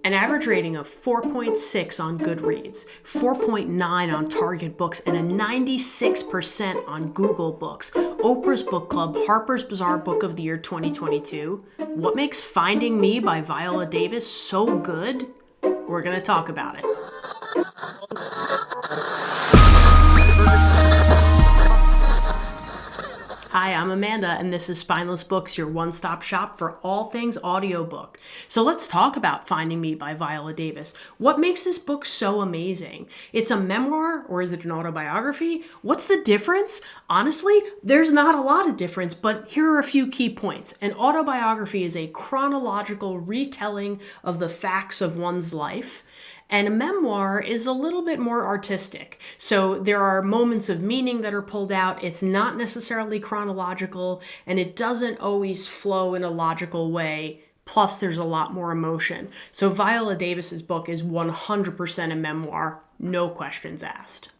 An average rating of 4.6 on Goodreads, 4.9 on Target Books, and a 96% on Google Books. Oprah's Book Club, Harper's Bazaar Book of the Year 2022. What makes Finding Me by Viola Davis so good? We're going to talk about it. Hi, I'm Amanda, and this is Spineless Books, your one-stop shop for all things audiobook. So let's talk about Finding Me by Viola Davis. What makes this book so amazing? It's a memoir, or is it an autobiography? What's the difference? Honestly, there's not a lot of difference, but here are a few key points. An autobiography is a chronological retelling of the facts of one's life. And a memoir is a little bit more artistic. So there are moments of meaning that are pulled out. It's not necessarily chronological, and it doesn't always flow in a logical way. Plus, there's a lot more emotion. So Viola Davis's book is 100% a memoir, no questions asked.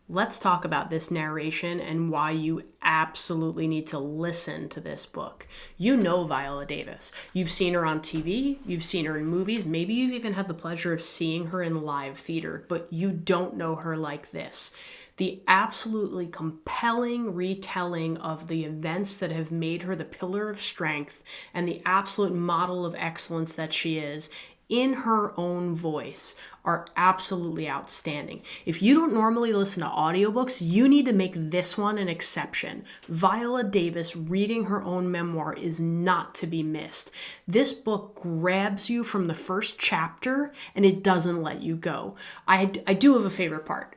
Let's talk about this narration and why you absolutely need to listen to this book. You know Viola Davis. You've seen her on TV, you've seen her in movies, maybe you've even had the pleasure of seeing her in live theater, but you don't know her like this. The absolutely compelling retelling of the events that have made her the pillar of strength and the absolute model of excellence that she is in her own voice are absolutely outstanding. If you don't normally listen to audiobooks, you need to make this one an exception. Viola Davis reading her own memoir is not to be missed. This book grabs you from the first chapter and it doesn't let you go. I do have a favorite part,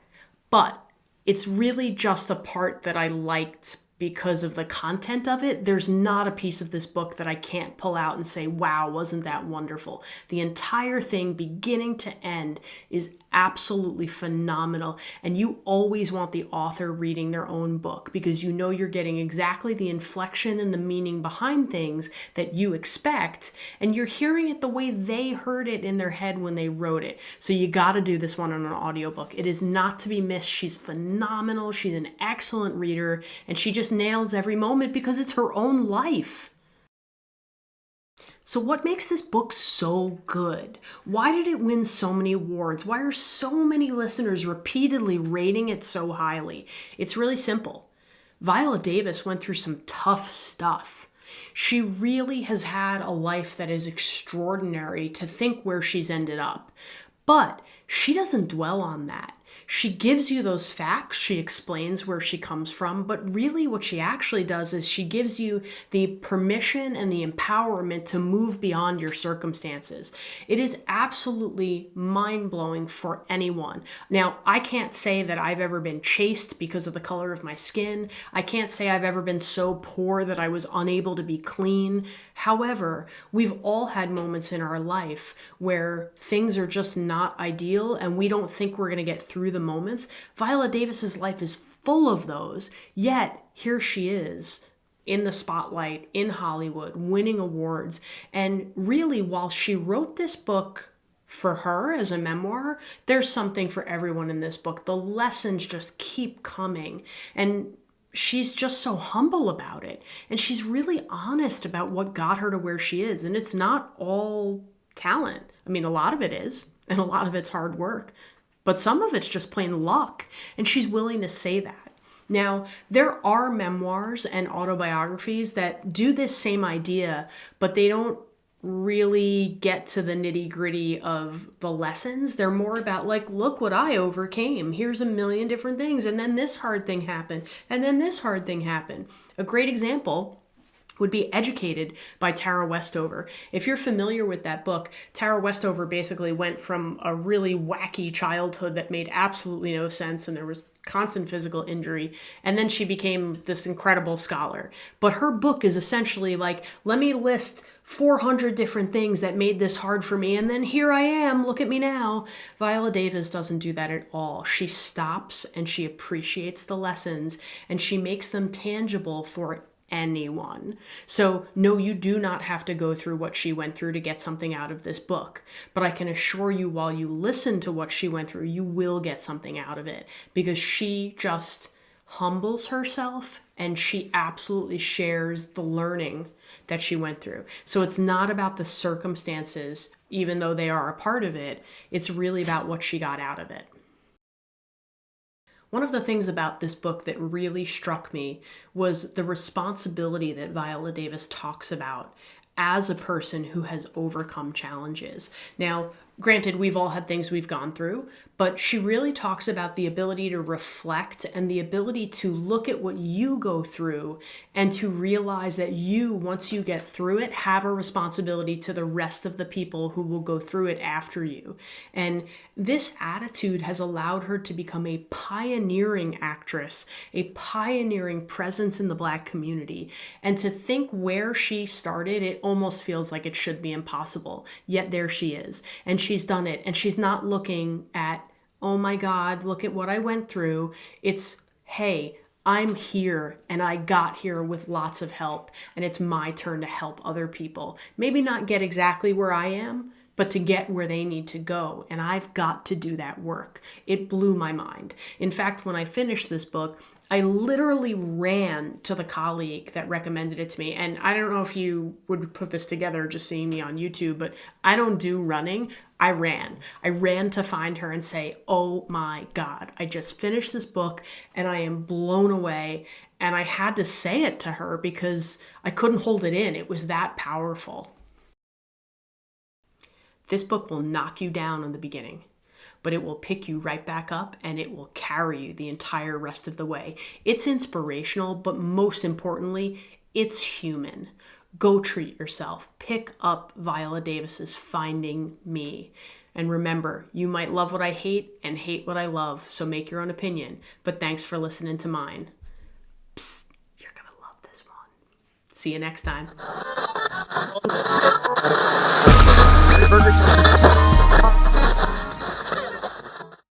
but it's really just a part that I liked because of the content of it. There's not a piece of this book that I can't pull out and say, wow, wasn't that wonderful? The entire thing, beginning to end, is absolutely phenomenal. And you always want the author reading their own book because you know you're getting exactly the inflection and the meaning behind things that you expect, and you're hearing it the way they heard it in their head when they wrote it. So you got to do this one on an audiobook. It is not to be missed. She's phenomenal. She's an excellent reader, and she just nails every moment because it's her own life. So what makes this book so good? Why did it win so many awards? Why are so many listeners repeatedly rating it so highly? It's really simple. Viola Davis went through some tough stuff. She really has had a life that is extraordinary to think where she's ended up. But she doesn't dwell on that. She gives you those facts, she explains where she comes from, but really what she actually does is she gives you the permission and the empowerment to move beyond your circumstances. It is absolutely mind-blowing for anyone. Now, I can't say that I've ever been chaste because of the color of my skin. I can't say I've ever been so poor that I was unable to be clean. However, we've all had moments in our life where things are just not ideal and we don't think we're going to get through the moments. Viola Davis's life is full of those, yet here she is in the spotlight in Hollywood, winning awards. And really, while she wrote this book for her as a memoir, there's something for everyone in this book. The lessons just keep coming, and she's just so humble about it. And she's really honest about what got her to where she is. And it's not all talent. I mean, a lot of it is, and a lot of it's hard work. But some of it's just plain luck, and she's willing to say that. Now, there are memoirs and autobiographies that do this same idea, but they don't really get to the nitty-gritty of the lessons. They're more about like, look what I overcame. Here's a million different things, and then this hard thing happened, and then this hard thing happened. A great example would be Educated by Tara Westover. If you're familiar with that book, Tara Westover basically went from a really wacky childhood that made absolutely no sense and there was constant physical injury, and then she became this incredible scholar. But her book is essentially like, let me list 400 different things that made this hard for me, and then here I am, look at me now. Viola Davis doesn't do that at all. She stops and she appreciates the lessons and she makes them tangible for anyone. So no, you do not have to go through what she went through to get something out of this book. But I can assure you, while you listen to what she went through, you will get something out of it, because she just humbles herself and she absolutely shares the learning that she went through. So it's not about the circumstances even though they are a part of it. It's really about what she got out of it. One of the things about this book that really struck me was the responsibility that Viola Davis talks about as a person who has overcome challenges. Now, granted, we've all had things we've gone through, but she really talks about the ability to reflect and the ability to look at what you go through and to realize that you, once you get through it, have a responsibility to the rest of the people who will go through it after you. And this attitude has allowed her to become a pioneering actress, a pioneering presence in the Black community. And to think where she started, it almost feels like it should be impossible. Yet there she is. And she's done it. And she's not looking at, oh my God, look at what I went through. It's, hey, I'm here and I got here with lots of help, and it's my turn to help other people. Maybe not get exactly where I am, but to get where they need to go. And I've got to do that work. It blew my mind. In fact, when I finished this book, I literally ran to the colleague that recommended it to me. And I don't know if you would put this together just seeing me on YouTube, but I don't do running. I ran. I ran to find her and say, oh my God, I just finished this book and I am blown away. And I had to say it to her because I couldn't hold it in. It was that powerful. This book will knock you down in the beginning, but it will pick you right back up and it will carry you the entire rest of the way. It's inspirational, but most importantly, it's human. Go treat yourself. Pick up Viola Davis's Finding Me. And remember, you might love what I hate and hate what I love, so make your own opinion. But thanks for listening to mine. Psst, you're gonna love this one. See you next time. Burger.